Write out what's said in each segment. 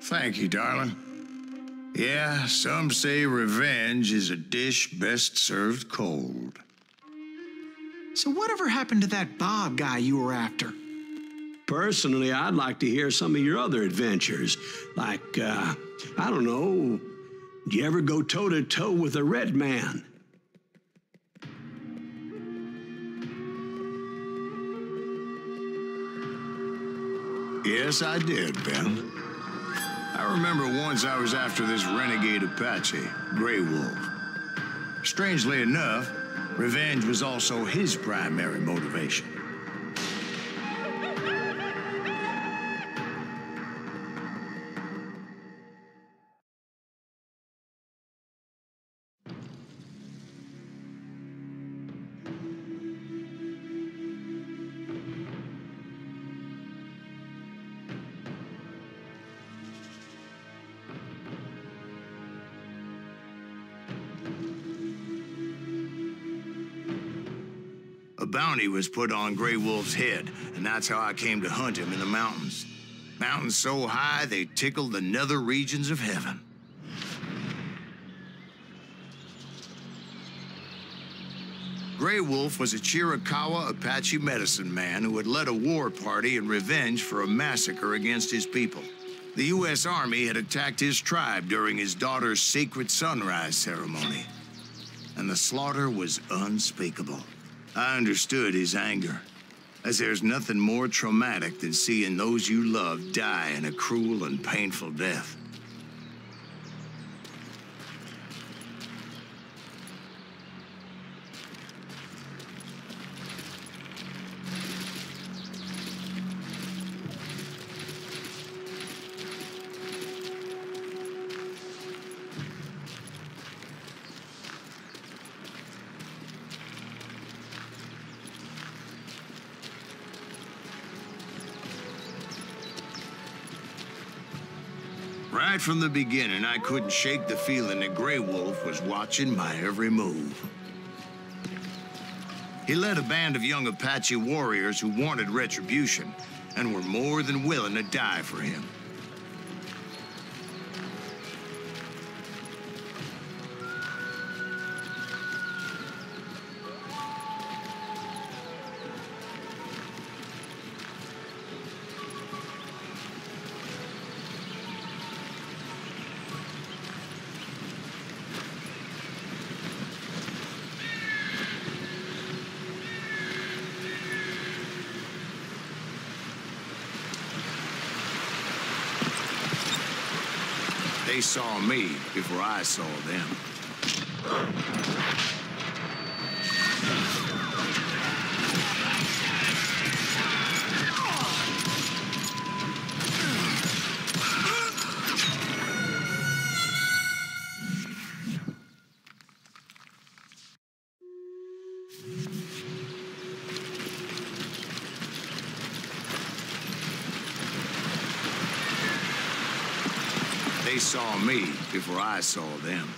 Thank you, darling. Yeah, some say revenge is a dish best served cold. So whatever happened to that Bob guy you were after? Personally, I'd like to hear some of your other adventures. Like, I don't know, did you ever go toe-to-toe with a red man? Yes, I did, Ben. I remember once I was after this renegade Apache, Grey Wolf. Strangely enough, revenge was also his primary motivation. A bounty was put on Grey Wolf's head, and that's how I came to hunt him in the mountains. Mountains so high they tickled the nether regions of heaven. Grey Wolf was a Chiricahua Apache medicine man who had led a war party in revenge for a massacre against his people. The U.S. Army had attacked his tribe during his daughter's sacred sunrise ceremony, and the slaughter was unspeakable. I understood his anger, as there's nothing more traumatic than seeing those you love die in a cruel and painful death. Right from the beginning, I couldn't shake the feeling that Grey Wolf was watching my every move. He led a band of young Apache warriors who wanted retribution and were more than willing to die for him. They saw me before I saw them. They saw me before I saw them.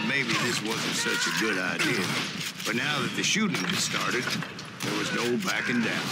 Maybe this wasn't such a good idea. But now that the shooting had started, there was no backing down.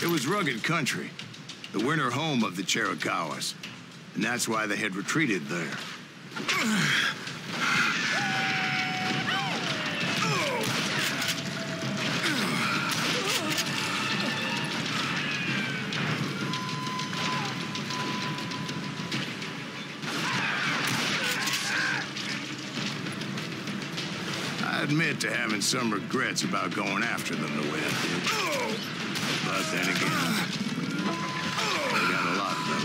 It was rugged country, the winter home of the Chiricahuas, and that's why they had retreated there. I admit to having some regrets about going after them the way I did. But then again, we got a lot of those.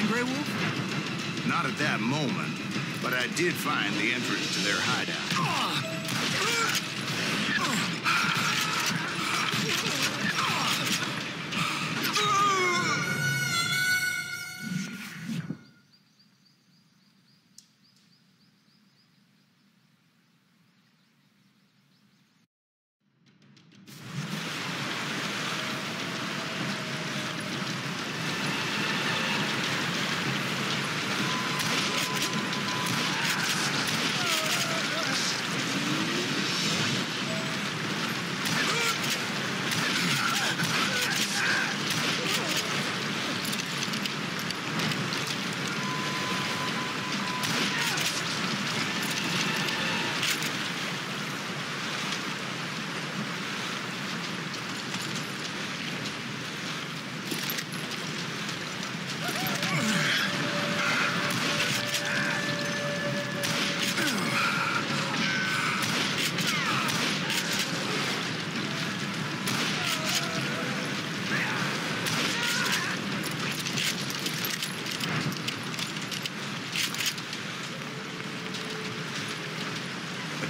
Grey Wolf? Not at that moment, but I did find the entrance to their hideout.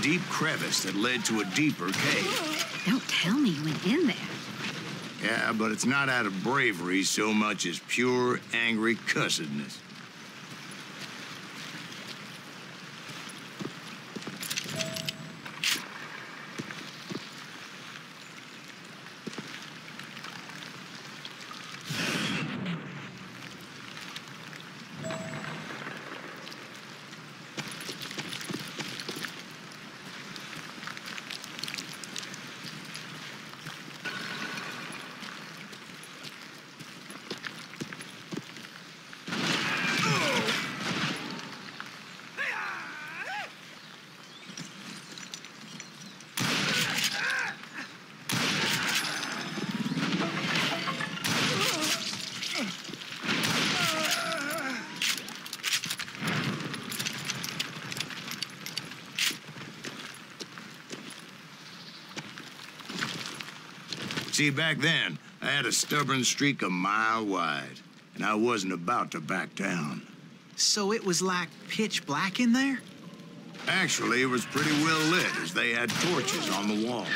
Deep crevice that led to a deeper cave. Don't tell me you went in there. Yeah, but it's not out of bravery so much as pure, angry cussedness. See, back then, I had a stubborn streak a mile wide, and I wasn't about to back down. So it was like pitch black in there? Actually, it was pretty well lit, as they had torches on the wall.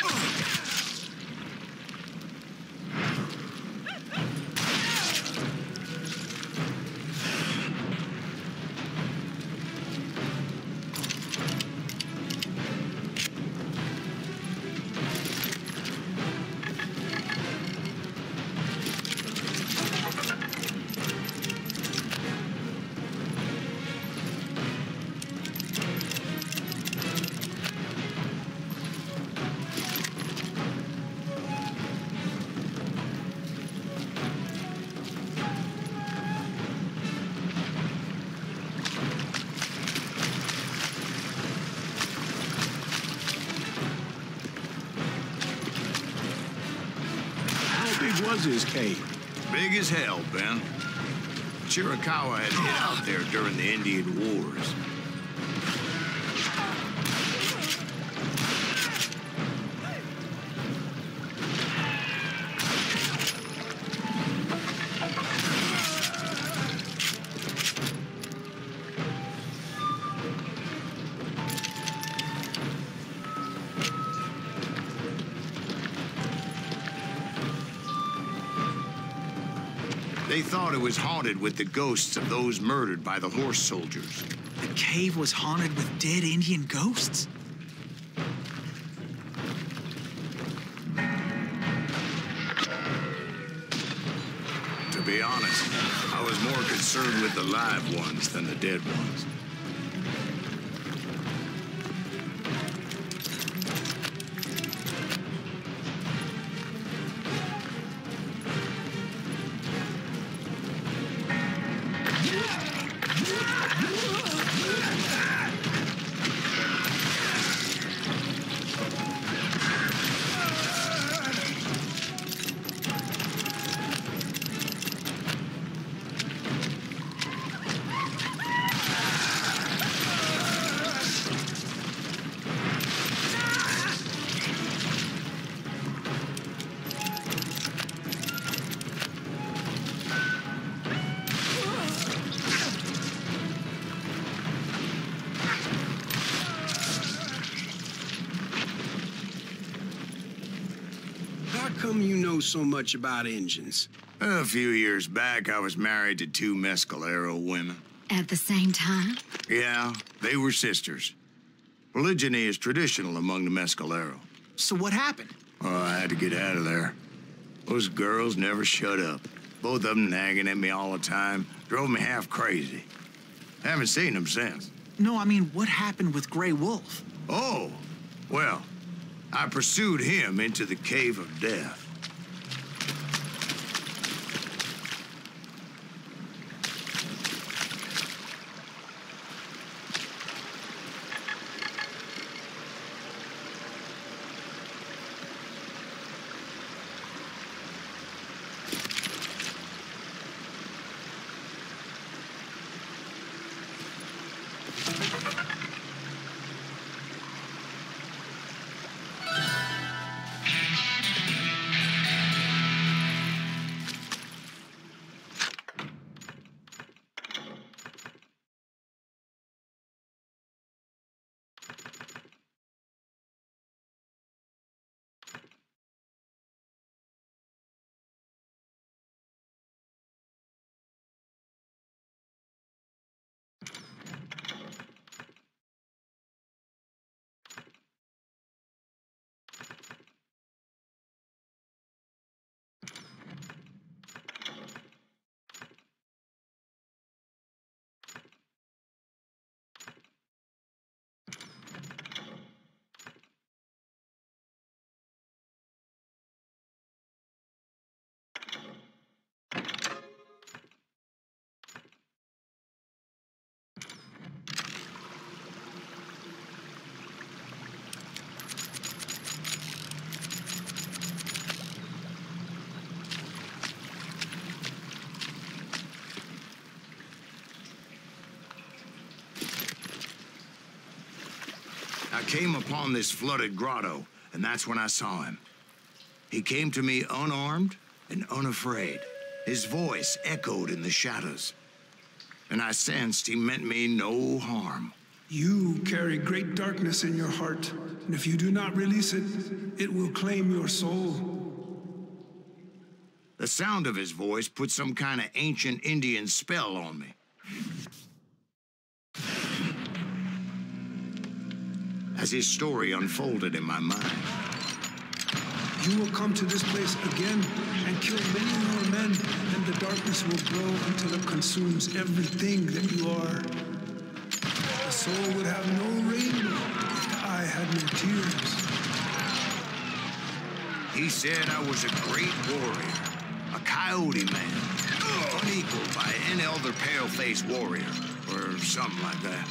was his cave? Big as hell, Ben. Chiricahua had hid out there during the Indian Wars. They thought it was haunted with the ghosts of those murdered by the horse soldiers. The cave was haunted with dead Indian ghosts? To be honest, I was more concerned with the live ones than the dead ones. How come you know so much about engines? A few years back, I was married to two Mescalero women. At the same time? Yeah, they were sisters. Polygyny is traditional among the Mescalero. So what happened? Oh, I had to get out of there. Those girls never shut up. Both of them nagging at me all the time. Drove me half crazy. Haven't seen them since. No, I mean, what happened with Grey Wolf? Oh, well, I pursued him into the Cave of Death. I came upon this flooded grotto, and that's when I saw him. He came to me unarmed and unafraid. His voice echoed in the shadows, and I sensed he meant me no harm. You carry great darkness in your heart, and if you do not release it, it will claim your soul. The sound of his voice put some kind of ancient Indian spell on me. As his story unfolded in my mind. You will come to this place again and kill many more men, and the darkness will grow until it consumes everything that you are. The soul would have no rainbow if the eye had no tears. He said I was a great warrior, a coyote man, unequaled by any other pale-faced warrior, or something like that.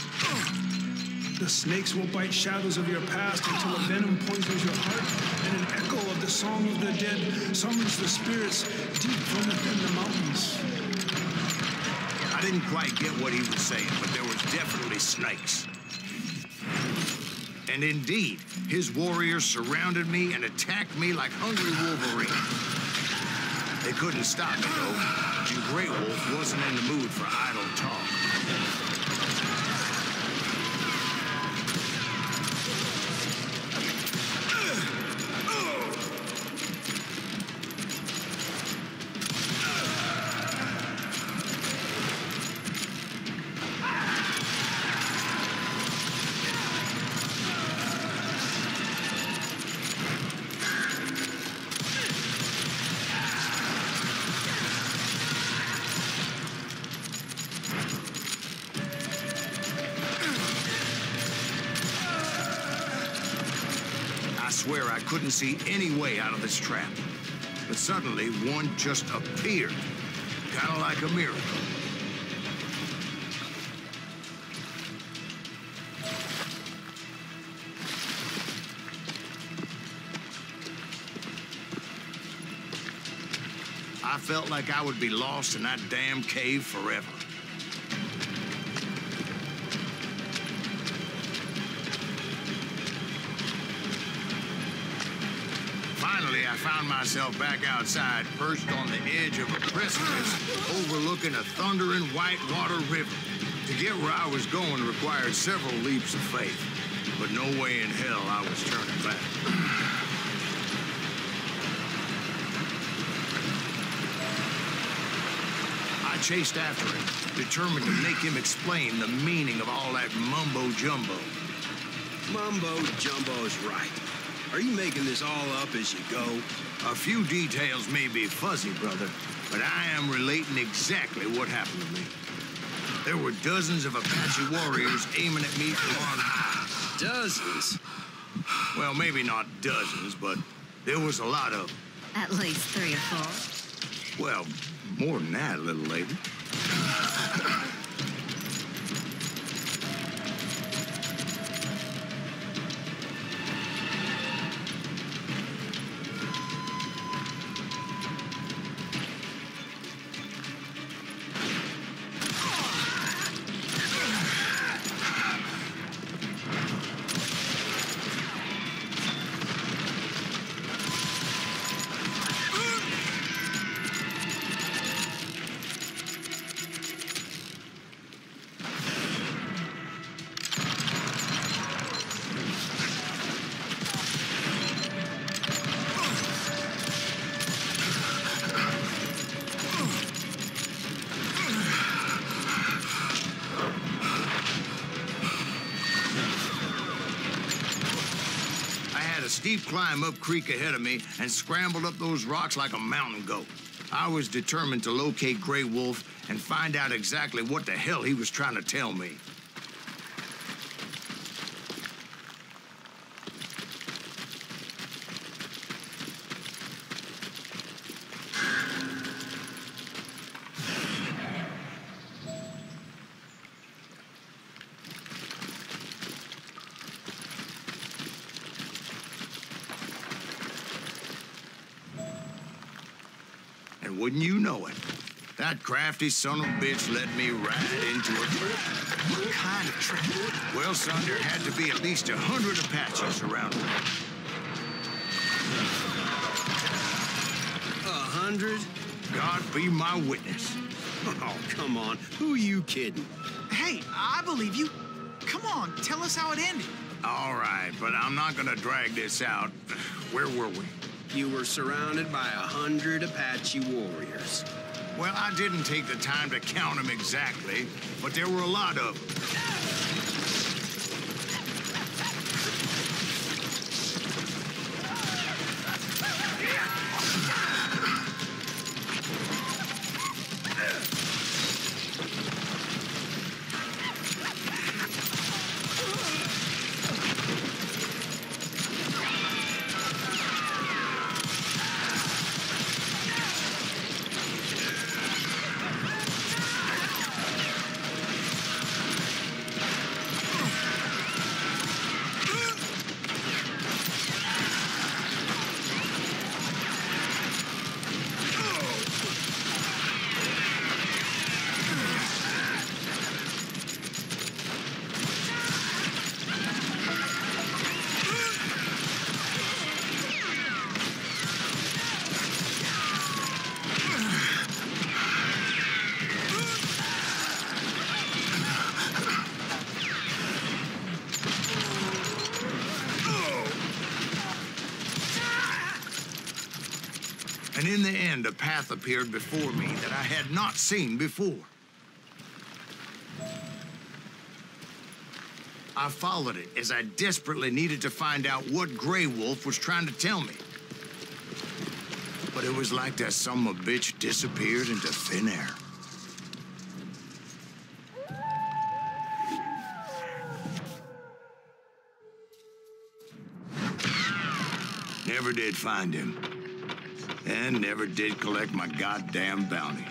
The snakes will bite shadows of your past until a venom poisons your heart. and an echo of the song of the dead summons the spirits deep from within the mountains. I didn't quite get what he was saying, but there was definitely snakes. And indeed, his warriors surrounded me and attacked me like hungry wolverines. They couldn't stop me, though, and Grey Wolf wasn't in the mood for idle talk. I swear I couldn't see any way out of this trap. But suddenly, one just appeared. Kind of like a miracle. I felt like I would be lost in that damn cave forever. Finally, I found myself back outside, perched on the edge of a precipice overlooking a thundering whitewater river. To get where I was going required several leaps of faith, but no way in hell I was turning back. I chased after him, determined to make him explain the meaning of all that mumbo-jumbo. Mumbo-jumbo's right. Are you making this all up as you go? A few details may be fuzzy, brother, but I am relating exactly what happened to me. There were dozens of Apache warriors aiming at me from on high. Dozens? Well, maybe not dozens, but there was a lot of them. At least 3 or 4. Well, more than that, little lady. A steep climb up creek ahead of me and scrambled up those rocks like a mountain goat. I was determined to locate Grey Wolf and find out exactly what the hell he was trying to tell me. And wouldn't you know it, that crafty son of a bitch led me right into a trap. What kind of trap? Well, son, there had to be at least 100 Apaches around me. 100? God be my witness. Oh, come on. Who are you kidding? Hey, I believe you. Come on, tell us how it ended. All right, but I'm not gonna drag this out. Where were we? You were surrounded by 100 Apache warriors. Well, I didn't take the time to count them exactly, but there were a lot of them. And in the end, a path appeared before me that I had not seen before. I followed it as I desperately needed to find out what Grey Wolf was trying to tell me. But it was like that son of a bitch disappeared into thin air. Never did find him. And never did collect my goddamn bounty.